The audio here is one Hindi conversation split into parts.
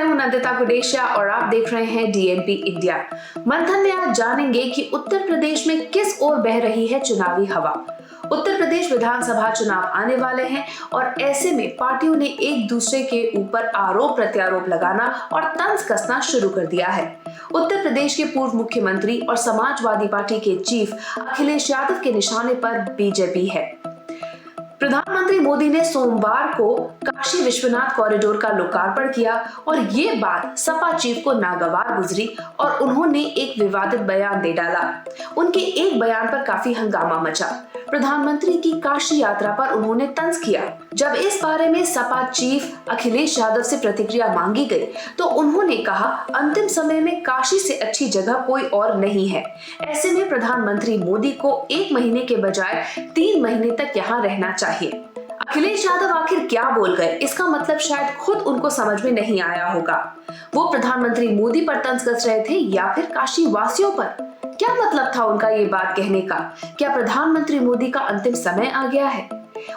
मैं हूं नंदिता गुडेशिया और आप देख रहे हैं डीएनपी इंडिया। मंथन में आज जानेंगे कि उत्तर प्रदेश में किस ओर बह रही है चुनावी हवा। उत्तर प्रदेश विधानसभा चुनाव आने वाले हैं और ऐसे में पार्टियों ने एक दूसरे के ऊपर आरोप प्रत्यारोप लगाना और तंज कसना शुरू कर दिया है। उत्तर प्रदेश के पूर्व मुख्यमंत्री और समाजवादी पार्टी के चीफ अखिलेश यादव के निशाने पर बीजेपी है। प्रधानमंत्री मोदी ने सोमवार को काशी विश्वनाथ कॉरिडोर का लोकार्पण किया और ये बात सपा चीफ को नागवार गुजरी और उन्होंने एक विवादित बयान दे डाला। उनके एक बयान पर काफी हंगामा मचा। प्रधानमंत्री की काशी यात्रा पर उन्होंने तंज किया। जब इस बारे में सपा चीफ अखिलेश यादव से प्रतिक्रिया मांगी गई तो उन्होंने कहा, अंतिम समय में काशी से अच्छी जगह कोई और नहीं है। ऐसे में प्रधानमंत्री मोदी को 1 महीने के बजाय 3 महीने तक यहाँ रहना चाहिए। अखिलेश यादव आखिर क्या बोल गए, इसका मतलब शायद खुद उनको समझ में नहीं आया होगा। वो प्रधानमंत्री मोदी पर तंज कस रहे थे या फिर काशी वासियों पर? क्या मतलब था उनका ये बात कहने का? क्या प्रधानमंत्री मोदी का अंतिम समय आ गया है?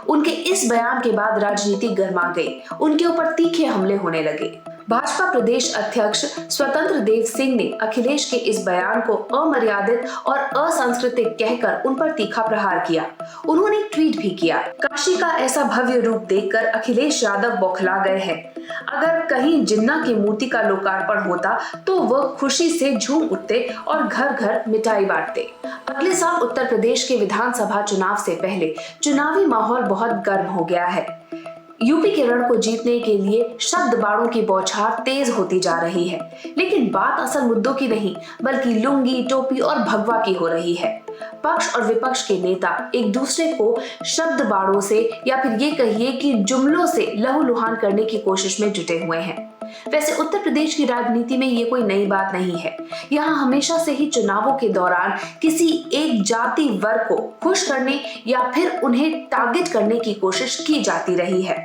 उनके इस बयान के बाद राजनीति गर्मा गई, उनके ऊपर तीखे हमले होने लगे। भाजपा प्रदेश अध्यक्ष स्वतंत्र देव सिंह ने अखिलेश के इस बयान को अमर्यादित और असंस्कृतिक कहकर उन पर तीखा प्रहार किया। उन्होंने ट्वीट भी किया, काशी का ऐसा भव्य रूप देखकर अखिलेश यादव बौखला गए हैं। अगर कहीं जिन्ना की मूर्ति का लोकार्पण होता तो वह खुशी से झूम उठते और घर घर मिठाई बांटते। अगले साल उत्तर प्रदेश के विधानसभा चुनाव से पहले चुनावी माहौल बहुत गर्म हो गया है। यूपी के रण को जीतने के लिए शब्द बाणों की बौछार तेज होती जा रही है, लेकिन बात असल मुद्दों की नहीं बल्कि लुंगी, टोपी और भगवा की हो रही है। पक्ष और विपक्ष के नेता एक दूसरे को शब्द बाणों से या फिर ये कहिए कि जुमलों से लहूलुहान करने की कोशिश में जुटे हुए हैं। वैसे उत्तर प्रदेश की राजनीति में ये कोई नई बात नहीं है। यहाँ हमेशा से ही चुनावों के दौरान किसी एक जाति वर्ग को खुश करने या फिर उन्हें टारगेट करने की कोशिश की जाती रही है।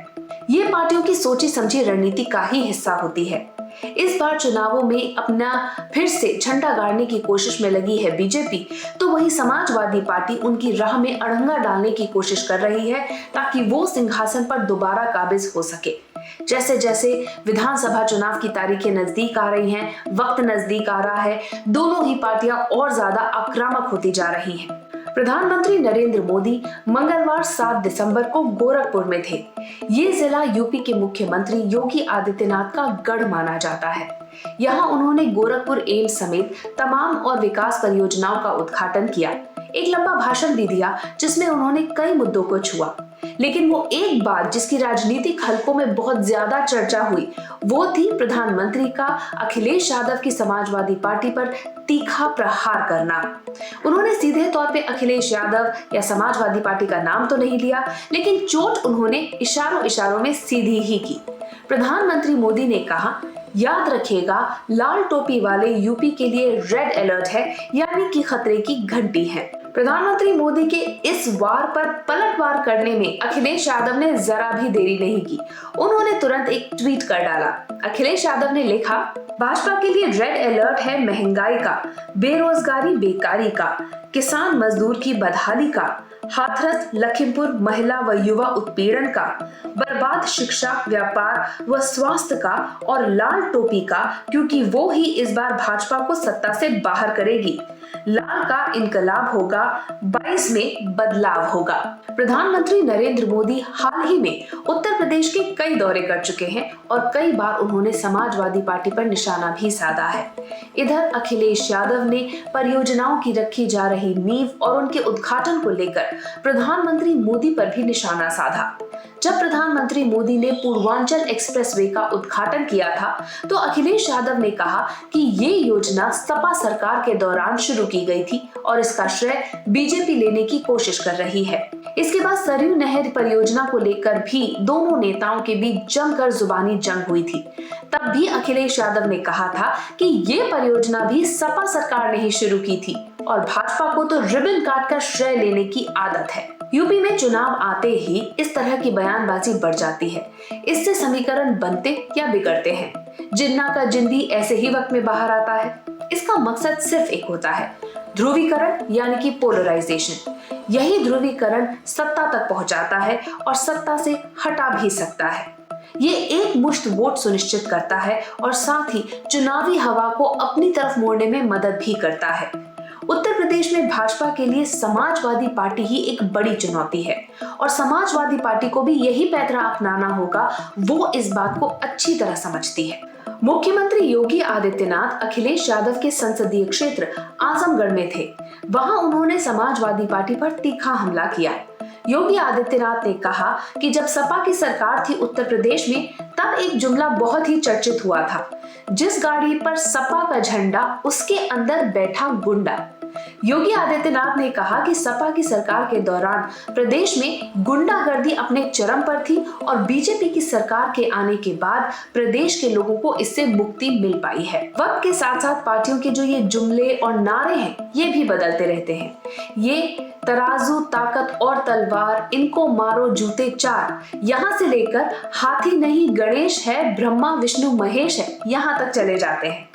ये पार्टियों की सोची समझी रणनीति का ही हिस्सा होती है। इस बार चुनावों में अपना फिर से झंडा गाड़ने की कोशिश में लगी है बीजेपी, तो वही समाजवादी पार्टी उनकी राह में अड़ंगा डालने की कोशिश कर रही है ताकि वो सिंहासन पर दोबारा काबिज हो सके। जैसे जैसे विधानसभा चुनाव की तारीखें नजदीक आ रही हैं, वक्त नजदीक आ रहा है, दोनों ही पार्टियां और ज्यादा आक्रामक होती जा रही हैं। प्रधानमंत्री नरेंद्र मोदी मंगलवार 7 दिसंबर को गोरखपुर में थे। ये जिला यूपी के मुख्यमंत्री योगी आदित्यनाथ का गढ़ माना जाता है। यहाँ उन्होंने गोरखपुर एम्स समेत तमाम और विकास परियोजनाओं का उद्घाटन किया। एक लंबा भाषण भी दिया जिसमें उन्होंने कई मुद्दों को छुआ, लेकिन वो एक बात जिसकी राजनीतिक हलकों में बहुत ज्यादा चर्चा हुई वो थी प्रधानमंत्री का अखिलेश यादव की समाजवादी पार्टी पर तीखा प्रहार करना। उन्होंने सीधे तौर पे अखिलेश यादव या समाजवादी पार्टी का नाम तो नहीं लिया, लेकिन चोट उन्होंने इशारों इशारों में सीधी ही की। प्रधानमंत्री मोदी ने कहा, याद रखिएगा, लाल टोपी वाले यूपी के लिए रेड अलर्ट है, यानी कि खतरे की घंटी है। प्रधानमंत्री मोदी के इस वार पर पलटवार करने में अखिलेश यादव ने जरा भी देरी नहीं की। उन्होंने तुरंत एक ट्वीट कर डाला। अखिलेश यादव ने लिखा, भाजपा के लिए रेड अलर्ट है महंगाई का, बेरोजगारी बेकारी का, किसान मजदूर की बदहाली का, हाथरस लखीमपुर महिला व युवा उत्पीड़न का, बर्बाद शिक्षा, व्यापार व स्वास्थ्य का और लाल टोपी का, क्योंकि वो ही इस बार भाजपा को सत्ता से बाहर करेगी। लाल का इनकलाब होगा, 22 में बदलाव होगा। प्रधानमंत्री नरेंद्र मोदी हाल ही में उत्तर प्रदेश के कई दौरे कर चुके हैं और कई बार उन्होंने समाजवादी पार्टी पर निशाना भी साधा है। इधर अखिलेश यादव ने परियोजनाओं की रखी जा रही नींव और उनके उद्घाटन को लेकर प्रधानमंत्री मोदी पर भी निशाना साधा। जब प्रधानमंत्री मोदी ने पूर्वांचल एक्सप्रेसवे का उद्घाटन किया था तो अखिलेश यादव ने कहा कि ये योजना सपा सरकार के दौरान शुरू की गई थी और इसका श्रेय बीजेपी लेने की कोशिश कर रही है। इसके बाद सरयू नहर परियोजना को लेकर भी दोनों नेताओं के बीच जमकर जुबानी जंग हुई थी। तब भी अखिलेश यादव ने कहा था कि ये परियोजना भी सपा सरकार ने ही शुरू की थी और भाजपा को तो रिबन काटकर श्रेय लेने की आदत है। यूपी में चुनाव आते ही इस तरह की बयानबाजी बढ़ जाती है। इससे समीकरण बनते या बिगड़ते हैं। जिन्ना का जिन भी ऐसे ही वक्त में बाहर आता है। इसका मकसद सिर्फ एक होता है, ध्रुवीकरण यानी कि पोलराइजेशन। यही ध्रुवीकरण सत्ता तक पहुंचाता है और सत्ता से हटा भी सकता है। ये एक मुश्त वोट सुनिश्चित करता है और साथ ही चुनावी हवा को अपनी तरफ मोड़ने में मदद भी करता है। उत्तर प्रदेश में भाजपा के लिए समाजवादी पार्टी ही एक बड़ी चुनौती है और समाजवादी पार्टी को भी यही पैंतरा अपनाना होगा। वो इस बात को अच्छी तरह समझती है। मुख्यमंत्री योगी आदित्यनाथ अखिलेश यादव के संसदीय क्षेत्र आजमगढ़ में थे। वहां उन्होंने समाजवादी पार्टी पर तीखा हमला किया। योगी आदित्यनाथ ने कहा कि जब सपा की सरकार थी उत्तर प्रदेश में, तब एक जुमला बहुत ही चर्चित हुआ था, जिस गाड़ी पर सपा का झंडा उसके अंदर बैठा गुंडा। योगी आदित्यनाथ ने कहा कि सपा की सरकार के दौरान प्रदेश में गुंडागर्दी अपने चरम पर थी और बीजेपी की सरकार के आने के बाद प्रदेश के लोगों को इससे मुक्ति मिल पाई है। वक्त के साथ साथ पार्टियों के जो ये जुमले और नारे हैं, ये भी बदलते रहते हैं। ये तराजू, ताकत और तलवार, इनको मारो जूते चार, यहाँ से लेकर हाथी नहीं गणेश है, ब्रह्मा विष्णु महेश है, यहाँ तक चले जाते हैं।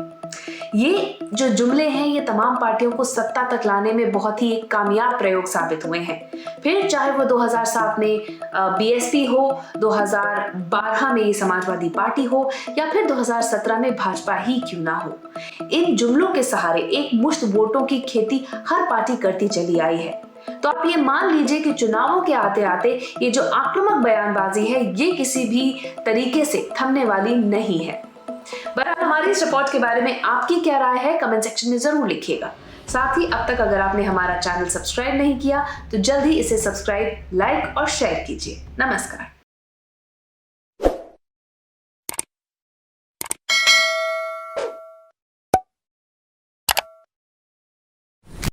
ये जो जुमले हैं, ये तमाम पार्टियों को सत्ता तक लाने में बहुत ही एक कामयाब प्रयोग साबित हुए हैं। फिर चाहे वो 2007 में बीएसपी हो, 2012 में ये समाजवादी पार्टी हो या फिर 2017 में भाजपा ही क्यों ना हो, इन जुमलों के सहारे एक मुश्त वोटों की खेती हर पार्टी करती चली आई है। तो आप ये मान लीजिए कि चुनावों के आते आते ये जो आक्रामक बयानबाजी है, ये किसी भी तरीके से थमने वाली नहीं है। बहरहाल हमारी इस रिपोर्ट के बारे में आपकी क्या राय है, कमेंट सेक्शन में जरूर लिखिएगा। साथ ही अब तक अगर आपने हमारा चैनल सब्सक्राइब नहीं किया तो जल्द ही इसे सब्सक्राइब, लाइक और शेयर कीजिए। नमस्कार।